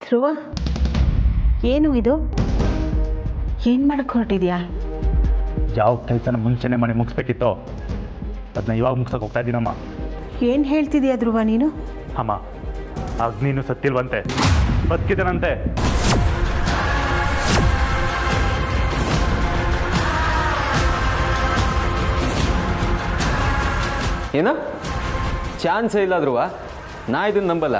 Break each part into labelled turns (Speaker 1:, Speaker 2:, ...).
Speaker 1: ಧ್ರುವ, ಏನು ಇದು? ಏನು ಮಾಡಕ್ಕೆ ಹೊರಟಿದ್ಯಾ?
Speaker 2: ಯಾವ ಕೆಲಸನ ಮುಂಚೆನೇ ಮಾಡಿ ಮುಗಿಸ್ಬೇಕಿತ್ತೋ ಅದನ್ನ ಇವಾಗ ಮುಗ್ಸಕ್ಕೆ ಹೋಗ್ತಾ ಇದ್ದೀನಮ್ಮ.
Speaker 1: ಏನು ಹೇಳ್ತಿದ್ಯಾ ಧ್ರುವ ನೀನು?
Speaker 2: ಅಮ್ಮ, ಅಗ್ನಿನೂ ಸತ್ತಿಲ್ವಂತೆ, ಬದುಕಿದನಂತೆ.
Speaker 3: ಏನೋ ಚಾನ್ಸೇ ಇಲ್ಲ ಧ್ರುವ, ನಾ ಇದನ್ನು ನಂಬಲ್ಲ.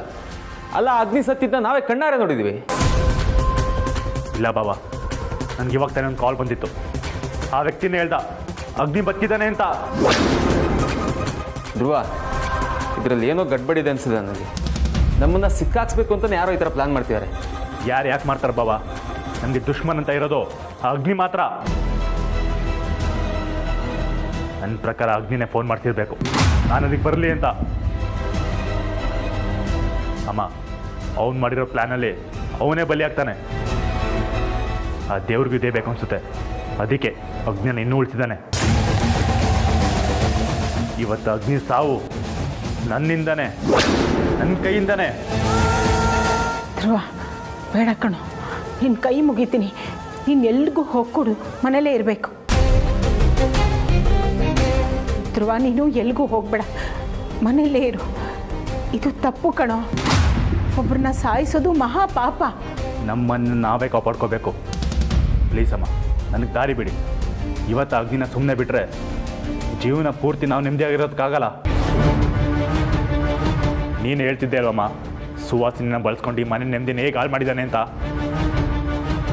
Speaker 3: ಅಲ್ಲ, ಅಗ್ನಿ ಸತ್ತಿದ್ದ ನಾವೇ ಕಣ್ಣಾರೆ ನೋಡಿದ್ವಿ.
Speaker 2: ಇಲ್ಲ ಬಾಬಾ, ನನಗೆ ಇವಾಗ ತಾನೇ ಒಂದು ಕಾಲ್ ಬಂದಿತ್ತು. ಆ ವ್ಯಕ್ತಿನೇ ಹೇಳ್ದ ಅಗ್ನಿ ಬದುಕಿದ್ದಾನೆ ಅಂತ.
Speaker 3: ಧ್ರುವ, ಇದರಲ್ಲಿ ಏನೋ ಗಡ್ಬಡಿದೆ ಅನ್ಸಿದೆ ನನಗೆ. ನಮ್ಮನ್ನು ಸಿಕ್ಕಾಕ್ಸ್ಬೇಕು ಅಂತಲೇ ಯಾರೋ ಈ ಥರ ಪ್ಲ್ಯಾನ್ ಮಾಡ್ತಿದ್ದಾರೆ.
Speaker 2: ಯಾರು ಯಾಕೆ ಮಾಡ್ತಾರೆ ಬಾಬಾ? ನನಗೆ ದುಶ್ಮನ್ ಅಂತ ಇರೋದು ಆ ಅಗ್ನಿ ಮಾತ್ರ. ನನ್ನ ಪ್ರಕಾರ ಅಗ್ನಿನೇ ಫೋನ್ ಮಾಡ್ತಿರ್ಬೇಕು, ನಾನು ಅದಕ್ಕೆ ಬರಲಿ ಅಂತ. ಅಮ್ಮ, ಅವನು ಮಾಡಿರೋ ಪ್ಲ್ಯಾನಲ್ಲಿ ಅವನೇ ಬಲಿಯಾಗ್ತಾನೆ. ಆ ದೇವ್ರಿಗೂ ಇದೇ ಬೇಕು ಅನಿಸುತ್ತೆ. ಅದಕ್ಕೆ ಅಗ್ನಿನ ಇನ್ನೂ ಉಳಿಸಿದ್ದಾನೆ. ಇವತ್ತು ಅಗ್ನಿ ಸಾವು ನನ್ನಿಂದನೇ, ನನ್ನ ಕೈಯಿಂದನೇ.
Speaker 1: ಧ್ರುವ, ಬೇಡ ಕಣೋ, ನಿನ್ನ ಕೈ ಮುಗಿತೀನಿ. ನೀನು ಎಲ್ರಿಗೂ ಹೋಗ್ಕೊಡು, ಮನೇಲೇ ಇರಬೇಕು. ಧ್ರುವ, ನೀನು ಎಲ್ಗೂ ಹೋಗಬೇಡ, ಮನೇಲೇ ಇರು. ಇದು ತಪ್ಪು ಕಣೋ. ಒಬ್ಬರನ್ನ ಸಾಯಿಸೋದು ಮಹಾ ಪಾಪ.
Speaker 2: ನಮ್ಮನ್ನು ನಾವೇ ಕಾಪಾಡ್ಕೋಬೇಕು. ಪ್ಲೀಸ್ ಅಮ್ಮ, ನನಗೆ ದಾರಿ ಬಿಡಿ. ಇವತ್ತು ಅಗ್ನಿನ ಸುಮ್ಮನೆ ಬಿಟ್ಟರೆ ಜೀವನ ಪೂರ್ತಿ ನಾವು ನೆಮ್ಮದಿಯಾಗಿರೋದಕ್ಕಾಗಲ್ಲ. ನೀನು ಹೇಳ್ತಿದ್ದೆ ಅಲ್ವಮ್ಮ, ಸುವಾಸಿನ ಬಳಸ್ಕೊಂಡು ಈ ಮನೆ ನೆಮ್ಮದಿನ ಹೇಗೆ ಹಾಳು ಮಾಡಿದ್ದಾನೆ ಅಂತ.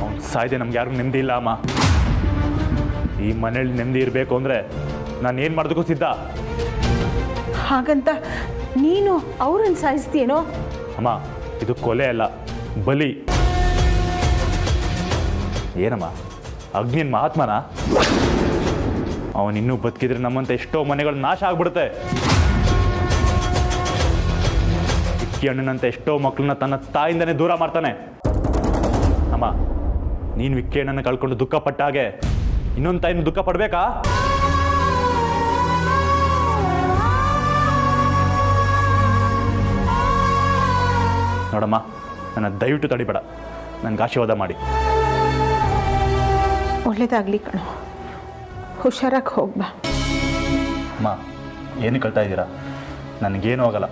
Speaker 2: ಅವ್ನು ಸಾಯ್ದೆ ನಮ್ಗೆ ಯಾರಿಗೂ ನೆಮ್ಮದಿ ಇಲ್ಲ ಅಮ್ಮ. ಈ ಮನೇಲಿ ನೆಮ್ಮದಿ ಇರಬೇಕು ಅಂದರೆ ನಾನು ಏನು ಮಾಡೋದಕ್ಕೂ ಸಿದ್ಧ.
Speaker 1: ಹಾಗಂತ ನೀನು ಅವ್ರನ್ನ ಸಾಯಿಸ್ತೀಯೇನೋ?
Speaker 2: ಅಮ್ಮ, ಇದು ಕೊಲೆ ಅಲ್ಲ, ಬಲಿ. ಏನಮ್ಮ, ಅಗ್ನಿಯನ್ ಮಹಾತ್ಮನ? ಅವನಿನ್ನೂ ಬದುಕಿದ್ರೆ ನಮ್ಮಂತ ಎಷ್ಟೋ ಮನೆಗಳು ನಾಶ ಆಗ್ಬಿಡುತ್ತೆ. ಇಕ್ಕಿ ಅಣ್ಣನಂತ ಎಷ್ಟೋ ಮಕ್ಕಳನ್ನ ತನ್ನ ತಾಯಿಂದನೇ ದೂರ ಮಾಡ್ತಾನೆ. ಅಮ್ಮ, ನೀನು ವಿಕ್ಕಿ ಅಣ್ಣನ ಕಳ್ಕೊಂಡು ದುಃಖ ಪಟ್ಟ ಹಾಗೆ ಇನ್ನೊಂದು ತಾಯಿನ ದುಃಖ ಪಡ್ಬೇಕಾ? ನೋಡಮ್ಮ, ನನ್ನ ದಯವಿಟ್ಟು ತಡಿಬೇಡ, ನನಗೆ ಆಶೀರ್ವಾದ ಮಾಡಿ.
Speaker 1: ಒಳ್ಳೇದಾಗಲಿ ಕಣೋ, ಹುಷಾರಾಗಿ ಹೋಗ್ಬಾ.
Speaker 2: ಅಮ್ಮ, ಏನು ಕಳ್ತಾ ಇದ್ದೀರಾ? ನನಗೇನು ಆಗಲ್ಲ.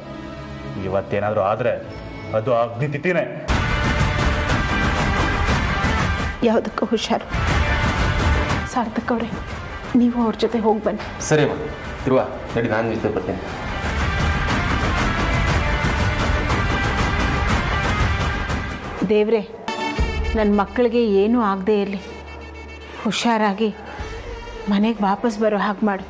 Speaker 2: ಇವತ್ತೇನಾದರೂ ಆದರೆ ಅದು ಅಗ್ನಿ ತಿಥಿನೇ.
Speaker 1: ಯಾವುದಕ್ಕೂ ಹುಷಾರು. ಸಾರ್ಥಕ್ ಅವರೇ, ನೀವು ಅವ್ರ ಜೊತೆ ಹೋಗಿ ಬನ್ನಿ.
Speaker 3: ಸರಿ ಅಮ್ಮ. ಧ್ರುವ, ನಡಿ, ನಾನು ಜೊತೆ ಬರ್ತೀನಿ.
Speaker 1: ದೇವ್ರೆ, ನನ್ನ ಮಕ್ಕಳಿಗೆ ಏನೂ ಆಗದೆ ಇರಲಿ, ಹುಷಾರಾಗಿ ಮನೆಗೆ ವಾಪಸ್ ಬರೋ ಹಾಗೆ ಮಾಡು.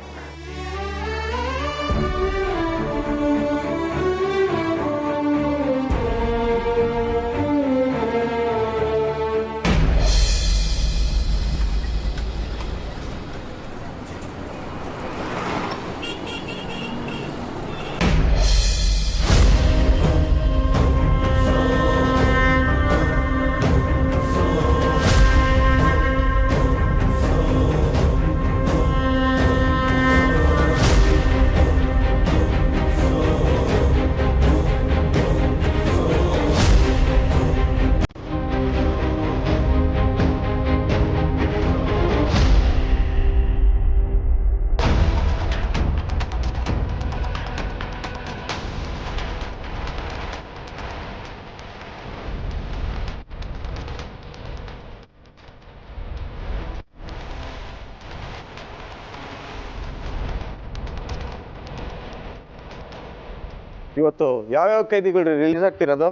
Speaker 4: ಇವತ್ತು ಯಾವ್ಯಾವ ಕೈದಿಗಳು ರಿಲೀಸ್ ಆಗ್ತಿರೋದು?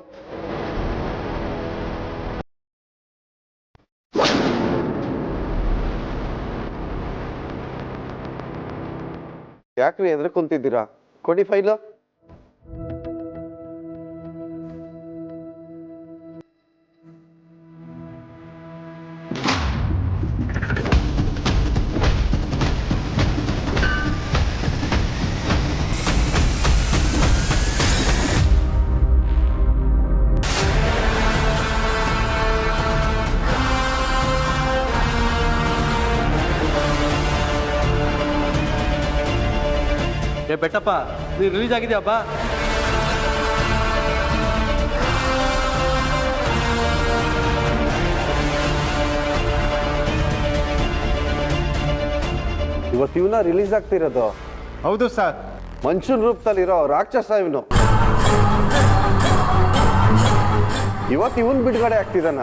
Speaker 4: ಯಾಕ್ರಿ ಎದ್ರ ಕುಂತಿದ್ದೀರಾ? ಕೊಡಿ ಫೈಲು.
Speaker 5: ಬೆಟ್ಟಪ್ಪ, ನೀನು ರಿಲೀಸ್ ಆಗಿದೆಯಪ್ಪ?
Speaker 4: ಇವತ್ತು ಇವನ ರಿಲೀಸ್ ಆಗ್ತಿರೋದು.
Speaker 5: ಹೌದು ಸರ್.
Speaker 4: ಮನುಷ್ಯನ ರೂಪದಲ್ಲಿರೋ ರಾಕ್ಷಸ ಇವನು. ಇವತ್ತು ಇವನ್ ಬಿಡುಗಡೆ ಆಗ್ತಿದ್ದಾನ.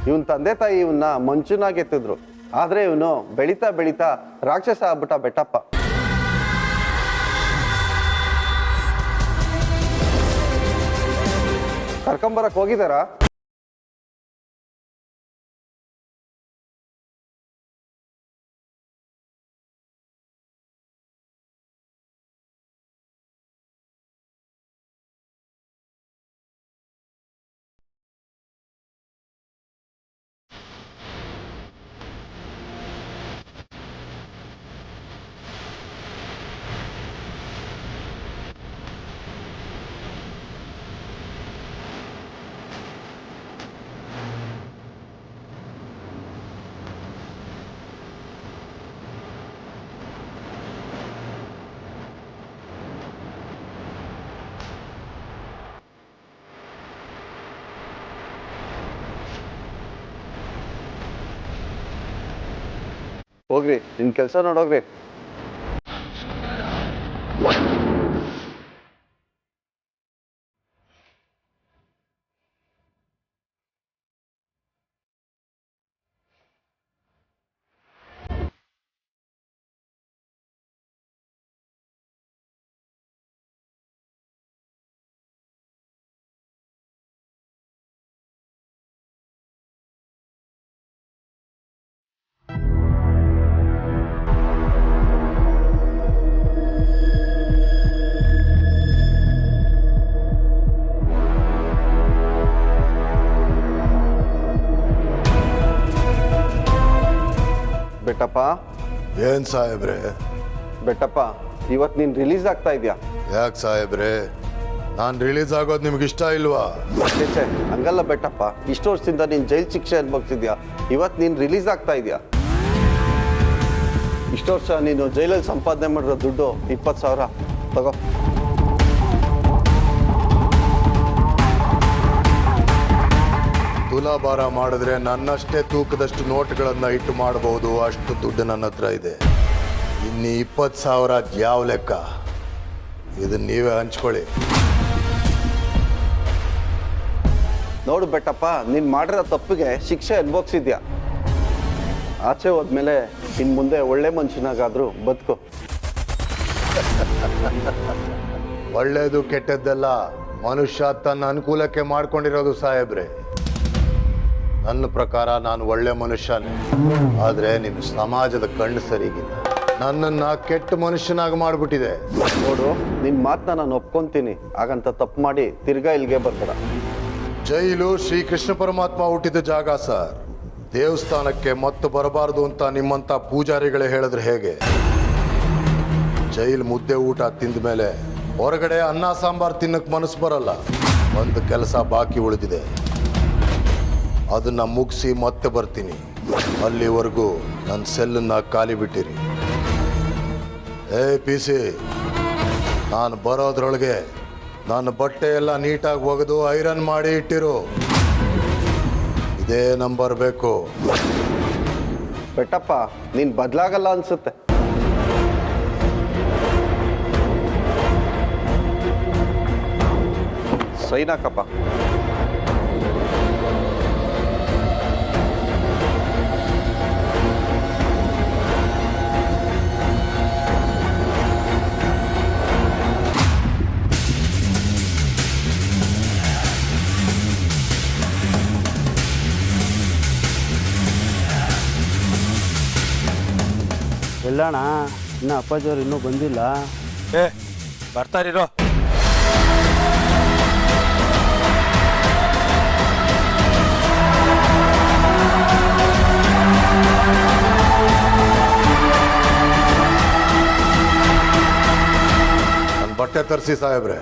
Speaker 4: ಇವನ್ ತಂದೆ ತಾಯಿ ಇವನ್ನ ಮಂಚುನಾಗಿ ಎತ್ತಿದ್ರು. ಆದ್ರೆ ಇವನು ಬೆಳೀತಾ ಬೆಳೀತಾ ರಾಕ್ಷಸ ಆಗ್ಬಿಟ್ಟ ಬೆಟ್ಟಪ್ಪ. ಕರ್ಕೊಂಬರಕ್ ಹೋಗಿದಾರಾ? ಹೋಗ್ರಿ, ನಿನ್ ಕೆಲಸ ನೋಡೋಗ್ರಿ. ಬೆಟ್ಟಪ್ಪ.
Speaker 6: ಏನ್ ಸಾಹೇಬ್ರೆ?
Speaker 4: ಬೆಟ್ಟಪ್ಪ, ಇವತ್ತು ನೀನ್ ರಿಲೀಸ್ ಆಗ್ತಾ ಇದೆಯಾ?
Speaker 6: ಯಾಕೆ ಸಾಹೇಬ್ರೆ, ನಾನು ರಿಲೀಸ್ ಆಗೋದು ನಿಮ್ಗೆ ಇಷ್ಟ ಇಲ್ವಾ?
Speaker 4: ಛೇ, ಹಂಗಲ್ಲ ಬೆಟ್ಟಪ್ಪ. ಇಷ್ಟು ವರ್ಷದಿಂದ ನೀನ್ ಜೈಲ್ ಶಿಕ್ಷೆ ಅನ್ಭವಿಸಿದ್ಯಾ. ಇವತ್ತು ನೀನ್ ರಿಲೀಸ್ ಆಗ್ತಾ ಇದೆಯಾ? ಇಷ್ಟು ವರ್ಷ ನೀನು ಜೈಲಲ್ಲಿ ಸಂಪಾದನೆ ಮಾಡಿರೋ ದುಡ್ಡು 20,000 ತಗೋ.
Speaker 6: ತುಲಾಭಾರ ಮಾಡಿದ್ರೆ ನನ್ನಷ್ಟೇ ತೂಕದಷ್ಟು ನೋಟ್ಗಳನ್ನ ಇಟ್ಟು ಮಾಡಬಹುದು, ಅಷ್ಟು ದುಡ್ಡು ನನ್ನ ಹತ್ರ ಇದೆ. ಇನ್ನು 20,000 ಯಾವ ಲೆಕ್ಕ? ಇದನ್ನ ನೀವೇ ಹಂಚ್ಕೊಳ್ಳಿ.
Speaker 4: ನೋಡು ಬೆಟ್ಟಪ್ಪ, ನೀನ್ ಮಾಡಿರೋ ತಪ್ಪಿಗೆ ಶಿಕ್ಷೆ ಅನುಭವಿಸಿದ್ಯಾ. ಆಚೆ ಹೋದ್ಮೇಲೆ ಇನ್ ಮುಂದೆ ಒಳ್ಳೆ ಮನುಷ್ಯನಾಗಾದ್ರೂ ಬದುಕು.
Speaker 6: ಒಳ್ಳೇದು ಕೆಟ್ಟದ್ದೆಲ್ಲ ಮನುಷ್ಯ ತನ್ನ ಅನುಕೂಲಕ್ಕೆ ಮಾಡ್ಕೊಂಡಿರೋದು ಸಾಹೇಬ್ರೆ. ನನ್ನ ಪ್ರಕಾರ ನಾನು ಒಳ್ಳೆ ಮನುಷ್ಯನೇ, ಆದ್ರೆ ನಿಮ್ಮ ಸಮಾಜದ ಕಣ್ಣು ಸರಿಗಿಲ್ಲ. ನನ್ನನ್ನ ಕೆಟ್ಟ ಮನುಷ್ಯನಾಗಿ ಮಾಡ್ಬಿಟ್ಟಿದೆ.
Speaker 4: ನೋಡು, ನಿನ್ ಮಾತನ್ನ ನಾನು ಒಪ್ಕೊಂತೀನಿ. ಹಾಗಂತ ತಪ್ಪು ಮಾಡಿ ತಿರ್ಗಾ ಇಲ್ಲಿಗೆ ಬರ್ತಾರ.
Speaker 6: ಜೈಲು ಶ್ರೀಕೃಷ್ಣ ಪರಮಾತ್ಮ ಹುಟ್ಟಿದ ಜಾಗ ಸರ್. ದೇವಸ್ಥಾನಕ್ಕೆ ಮತ್ತೆ ಬರಬಾರದು ಅಂತ ನಿಮ್ಮಂತ ಪೂಜಾರಿಗಳೇ ಹೇಳಿದ್ರೆ ಹೇಗೆ? ಜೈಲ್ ಮುದ್ದೆ ಊಟ ತಿಂದ ಮೇಲೆ ಹೊರಗಡೆ ಅನ್ನ ಸಾಂಬಾರ್ ತಿನ್ನಕ್ ಮನಸ್ಸು ಬರಲ್ಲ. ಒಂದು ಕೆಲಸ ಬಾಕಿ ಉಳಿದಿದೆ, ಅದನ್ನ ಮುಗಿಸಿ ಮತ್ತೆ ಬರ್ತೀನಿ. ಅಲ್ಲಿವರೆಗೂ ನನ್ನ ಸೆಲ್ಲನ್ನ ಖಾಲಿ ಬಿಟ್ಟಿರಿ. PC, ನಾನು ಬರೋದ್ರೊಳಗೆ ನನ್ನ ಬಟ್ಟೆ ಎಲ್ಲ ನೀಟಾಗಿ ಒಗೆದು ಐರನ್ ಮಾಡಿ ಇಟ್ಟಿರು. ಇದೇ ನಂಬರ್ ಬೇಕು.
Speaker 4: ಬೆಟ್ಟಪ್ಪ, ನೀನ್ ಬದಲಾಗಲ್ಲ ಅನ್ಸುತ್ತೆ. ಸೈನ್ ಹಾಕಪ್ಪ.
Speaker 7: ಎಲ್ಲಣ್ಣ, ಇನ್ನು ಅಪ್ಪಾಜಿಯವ್ರು ಇನ್ನೂ ಬಂದಿಲ್ಲ.
Speaker 5: ಬರ್ತಾರಿರೋ.
Speaker 6: ನನ್ನ ಬಟ್ಟೆ ತರಿಸಿ ಸಾಹೇಬ್ರೆ.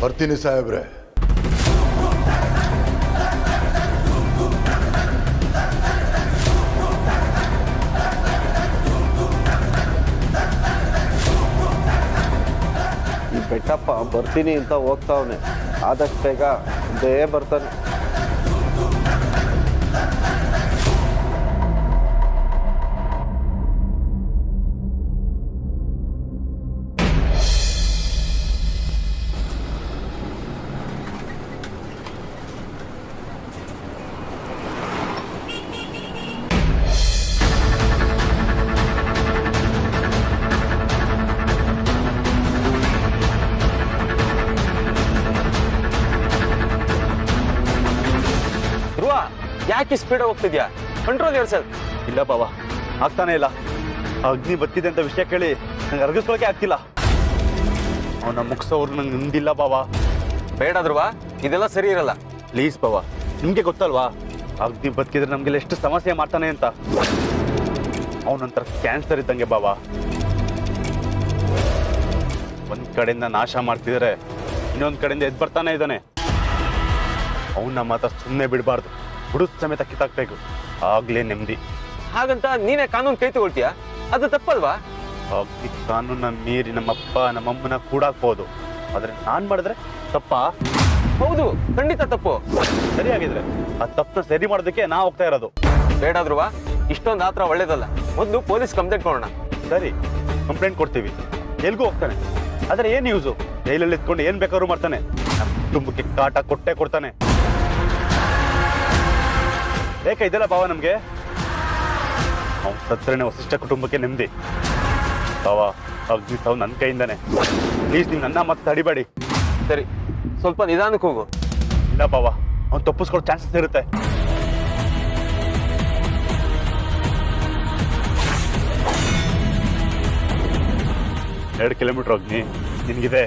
Speaker 6: ಬರ್ತೀನಿ ಸಾಹೇಬ್ರೆ.
Speaker 4: ಈ ಬೆಟ್ಟಪ್ಪ ಬರ್ತೀನಿ ಅಂತ ಹೋಗ್ತಾವನೆ, ಆದಷ್ಟು ಬೇಗ ಇದೇ ಬರ್ತಾನೆ.
Speaker 3: ಯಾಕೆ ಸ್ಪೀಡ್ ಹೋಗ್ತಿದ್ಯಾ? ಕಂಟ್ರೋಲ್ ಇರ್ ಸರ್.
Speaker 2: ಇಲ್ಲ ಬಾವ, ಆಗ್ತಾನೆ ಇಲ್ಲ. ಅಗ್ನಿ ಬತ್ತಿದೆ ಅಂತ ವಿಷಯ ಕೇಳಿ ನಂಗೆ ಅರ್ಗಿಸ್ಕೊಳಕ್ಕೆ ಆಗ್ತಿಲ್ಲ. ಅವನ ಮುಗಿಸೋರು ನಂಗೆ ನಿಂದಿಲ್ಲ ಬಾವ.
Speaker 3: ಬೇಡ ಧ್ರುವ, ಇದೆಲ್ಲ ಸರಿ ಇರಲ್ಲ.
Speaker 2: ಪ್ಲೀಸ್ ಬಾವ, ನಿಮಗೆ ಗೊತ್ತಲ್ವಾ ಅಗ್ನಿ ಬದುಕಿದ್ರೆ ನಮಗೆಲ್ಲ ಎಷ್ಟು ಸಮಸ್ಯೆ ಮಾಡ್ತಾನೆ ಅಂತ. ಅವನಂತರ ಕ್ಯಾನ್ಸರ್ ಇದ್ದಂಗೆ ಬಾವ. ಒಂದ್ ಕಡೆಯಿಂದ ನಾಶ ಮಾಡ್ತಿದ್ರೆ ಇನ್ನೊಂದ್ ಕಡೆಯಿಂದ ಎದ್ದು ಬರ್ತಾನೆ ಇದ್ದಾನೆ. ಅವನ್ನ ಮಾತ್ರ ಸುಮ್ಮನೆ ಬಿಡಬಾರ್ದು, ಹುಡುಗ ಸಮೇತ ಕಿತ್ತಾಕ್ಬೇಕು, ಆಗ್ಲೇ ನೆಮ್ಮದಿ.
Speaker 3: ಹಾಗಂತ ನೀನೇ ಕಾನೂನು ಕೈ ತಗೊಳ್ತೀಯ? ಅದು ತಪ್ಪಲ್ವಾ?
Speaker 2: ಅಗ್ನಿ ಕಾನೂನ ಮೀರಿ ನಮ್ಮಪ್ಪ ನಮ್ಮಮ್ಮನ ಕೂಡಾಕ್ಬೋದು, ಆದ್ರೆ ನಾನ್ ಮಾಡಿದ್ರೆ ತಪ್ಪಾ?
Speaker 3: ಹೌದು, ಖಂಡಿತ ತಪ್ಪು.
Speaker 2: ಸರಿಯಾಗಿದ್ರೆ ಆ ತಪ್ಪನ್ನ ಸರಿ ಮಾಡೋದಕ್ಕೆ ನಾ ಹೋಗ್ತಾ ಇರೋದು.
Speaker 3: ಬೇಡ ಧ್ರುವ, ಇಷ್ಟೊಂದು ಆತರ ಒಳ್ಳೇದಲ್ಲ. ಮೊದಲು ಪೊಲೀಸ್ ಕಂಪ್ಲೇಂಟ್ ಕೊಡೋಣ.
Speaker 2: ಸರಿ, ಕಂಪ್ಲೇಂಟ್ ಕೊಡ್ತೀವಿ, ಎಲ್ಗೂ ಹೋಗ್ತಾನೆ. ಆದ್ರೆ ಏನ್ ಯೂಸು? ಜೈಲಲ್ಲಿ ಇದ್ಕೊಂಡು ಏನ್ ಬೇಕಾದ್ರೂ ಮಾಡ್ತಾನೆ, ನಮ್ಮ ಕುಟುಂಬಕ್ಕೆ ಕಾಟ ಕೊಟ್ಟೆ ಕೊಡ್ತಾನೆ. ಬೇಕಾ ಇದೆಲ್ಲ ಭಾವ ನಮ್ಗೆ? ಅವ್ನು ಸತ್ತರೇನೆ ವಸಿಷ್ಠ ಕುಟುಂಬಕ್ಕೆ ನೆಮ್ಮದಿ. ಭಾವ, ಅಗ್ನಿ ಸಾವು ನನ್ನ ಕೈಯಿಂದಾನೆ. ಪ್ಲೀಸ್ ನೀವು ನನ್ನ ಮತ್ತೆ ತಡಿಬೇಡಿ.
Speaker 3: ಸರಿ, ಸ್ವಲ್ಪ ನಿಧಾನಕ್ಕೆ ಹೋಗು.
Speaker 2: ಇಲ್ಲ ಭಾವ, ಅವ್ನು ತಪ್ಪಿಸ್ಕೊಳ್ಳೋ ಚಾನ್ಸಸ್ ಇರುತ್ತೆ. ಎರಡು ಕಿಲೋಮೀಟರ್ ಅಗ್ನಿ ನಿನ್ಗಿದೆ.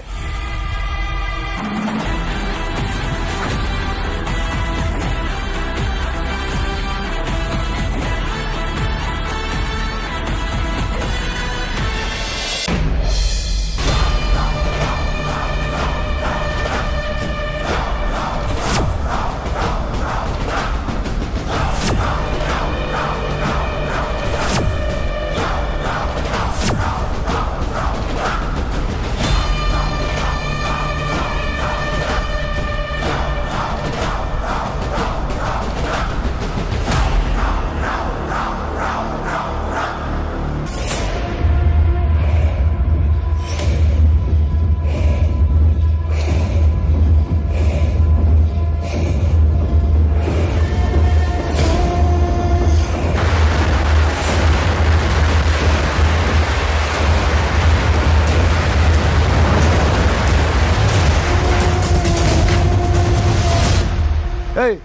Speaker 5: ಏಯ್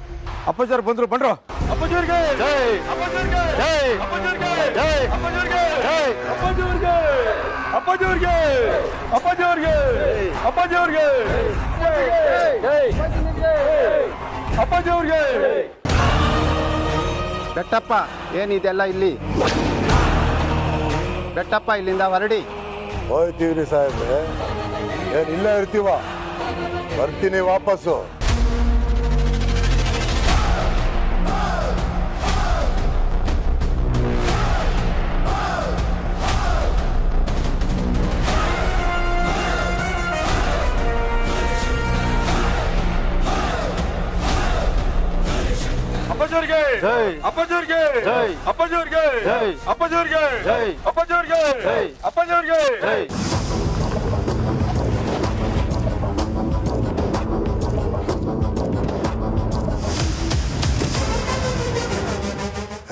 Speaker 5: ಅಪ್ಪಾಜಿಯವ್ರು ಬಂದ್ರು, ಬನ್ರೋ. ಅಪ್ಪಾಜಿಯವ್ರಿಗೆ ಜೈ, ಅಪ್ಪಾಜಿಯವ್ರಿಗೆ ಜೈ, ಅಪ್ಪಾಜಿಯವ್ರಿಗೆ ಜೈ, ಅಪ್ಪಾಜಿಯವ್ರಿಗೆ ಜೈ, ಅಪ್ಪಾಜಿಯವ್ರಿಗೆ, ಅಪ್ಪಾಜಿಯವ್ರಿಗೆ, ಅಪ್ಪಾಜಿಯವ್ರಿಗೆ, ಅಪ್ಪಾಜಿಯವ್ರಿಗೆ ಜೈ, ಅಪ್ಪಾಜಿಯವ್ರಿಗೆ.
Speaker 7: ಬೆಟ್ಟಪ್ಪ, ಏನಿದೆಲ್ಲ ಇಲ್ಲಿ? ಬೆಟ್ಟಪ್ಪ, ಇಲ್ಲಿಂದ ಹೊರಡಿ.
Speaker 6: ಹೋಯ್ತೀವ್ರಿ ಸಾಹೇಬ್ರೆ, ಏನ್ ಇಲ್ಲೇ ಇರ್ತೀವ? ಬರ್ತೀನಿ ವಾಪಸ್ಸು.
Speaker 5: ಅಪ್ಪಾಜಿಯವ್ರಿಗೆ ಜೈ, ಅಪ್ಪಾಜಿಯವ್ರಿಗೆ ಜೈ, ಅಪ್ಪಾಜಿಯವ್ರಿಗೆ ಜೈ, ಅಪ್ಪಾಜಿಯವ್ರಿಗೆ ಜೈ, ಅಪ್ಪಾಜಿಯವ್ರಿಗೆ ಜೈ, ಅಪ್ಪಾಜಿಯವ್ರಿಗೆ ಜೈ.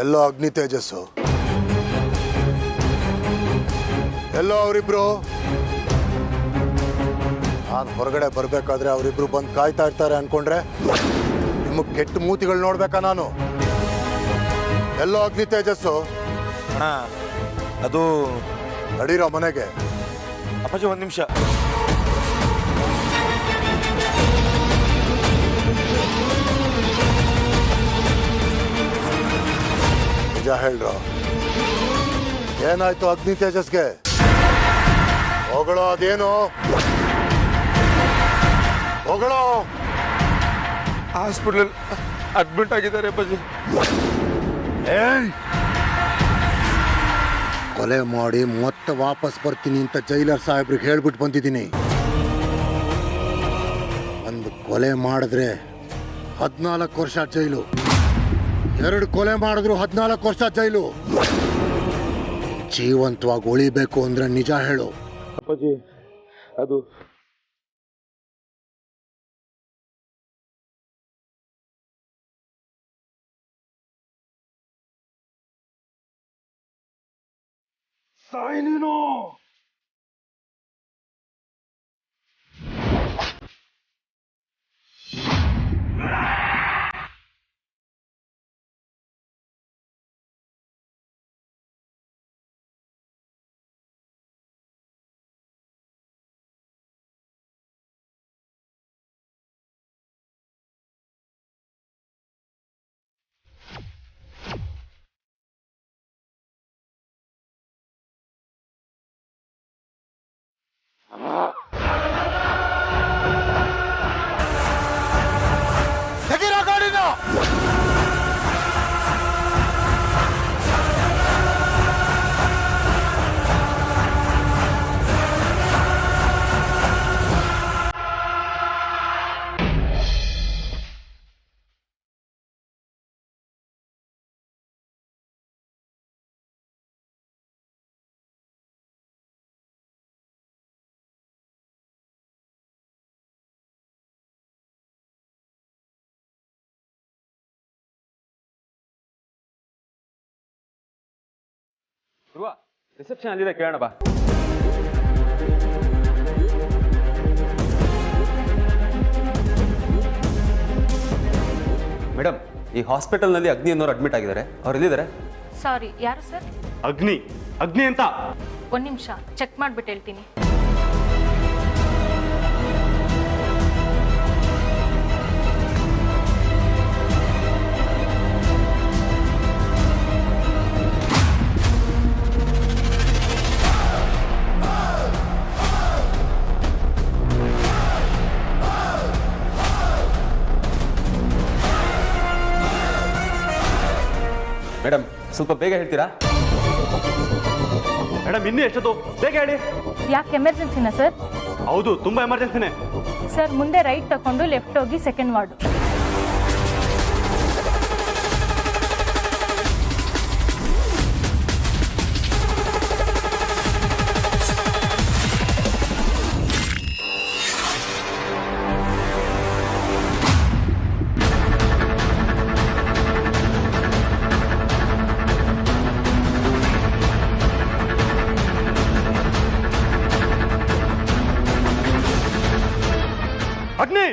Speaker 6: ಎಲ್ಲೋ ಅಗ್ನಿ ತೇಜಸ್ಸು, ಎಲ್ಲೋ ಅವರಿಬ್ರು. ನಾನು ಹೊರಗಡೆ ಬರ್ಬೇಕಾದ್ರೆ ಅವರಿಬ್ರು ಬಂದು ಕಾಯ್ತಾ ಇರ್ತಾರೆ ಅನ್ಕೊಂಡ್ರೆ ನಿಮಗೆ ಕೆಟ್ಟ ಮೂತಿಗಳು ನೋಡ್ಬೇಕಾ ನಾನು? ಎಲ್ಲೋ ಅಗ್ನಿ ತೇಜಸ್ಸು?
Speaker 5: ಅಣ್ಣ, ಅದು
Speaker 6: ನಡೀರೋ ಮನೆಗೆ.
Speaker 5: ಅಪ್ಪಾಜಿ ಒಂದು ನಿಮಿಷ.
Speaker 6: ನಿಜ ಹೇಳ್ರೋ, ಏನಾಯ್ತು ಅಗ್ನಿ ತೇಜಸ್ಗೆ? ಹೋಗಳೋ ಅದೇನು? ಹೊಗಳೋ.
Speaker 5: ಹಾಸ್ಪಿಟಲ್ ಅಡ್ಮಿಟ್ ಆಗಿದ್ದಾರೆ ಅಪ್ಪಾಜಿ.
Speaker 6: ಕೊಲೆ ಮಾಡಿ ಮತ್ತೆ ವಾಪಸ್ ಬರ್ತೀನಿ ಅಂತ ಜೈಲರ್ ಸಾಹೇಬ್ರಿಗೆ ಹೇಳ್ಬಿಟ್ಟು ಬಂದಿದ್ದೀನಿ. ಒಂದು ಕೊಲೆ ಮಾಡಿದ್ರೆ 14 ವರ್ಷ ಜೈಲು, 2 ಕೊಲೆ ಮಾಡಿದ್ರು 14 ವರ್ಷ ಜೈಲು. ಜೀವಂತವಾಗಿ ಉಳಿಬೇಕು ಅಂದ್ರೆ ನಿಜ ಹೇಳು.
Speaker 5: ಅಪ್ಪಾಜಿ ಅದು ಸಾಯಿ ನೀನು.
Speaker 3: ಧ್ರುವ, ರಿಸೆಪ್ಷನ್ ಅಲ್ಲಿದೆ, ಕೇಳೋಣ ಬಾ. ಮೇಡಮ್, ಈ ಹಾಸ್ಪಿಟಲ್ನಲ್ಲಿ ಅಗ್ನಿ ಅನ್ನೋರು ಅಡ್ಮಿಟ್ ಆಗಿದ್ದಾರೆ. ಅವ್ರು ಎಲ್ಲಿದ್ದಾರೆ?
Speaker 8: ಸಾರಿ, ಯಾರು ಸರ್?
Speaker 2: ಅಗ್ನಿ ಅಂತ.
Speaker 8: ಒಂದು ನಿಮಿಷ ಚೆಕ್ ಮಾಡಿಬಿಟ್ಟು ಹೇಳ್ತೀನಿ.
Speaker 3: ಮೇಡಮ್, ಸ್ವಲ್ಪ ಬೇಗ ಹೇಳ್ತೀರಾ?
Speaker 2: ಮೇಡಮ್, ಇನ್ನೂ ಎಷ್ಟೊತ್ತು? ಬೇಗ ಹೇಳಿ.
Speaker 8: ಯಾಕೆ ಎಮರ್ಜೆನ್ಸಿನಾ ಸರ್?
Speaker 2: ಹೌದು, ತುಂಬಾ ಎಮರ್ಜೆನ್ಸಿನೇ.
Speaker 8: ಸರ್, ಮುಂದೆ ರೈಟ್ ತಗೊಂಡು ಲೆಫ್ಟ್ ಹೋಗಿ ಸೆಕೆಂಡ್ ವಾರ್ಡು.
Speaker 2: ಅಗ್ನಿ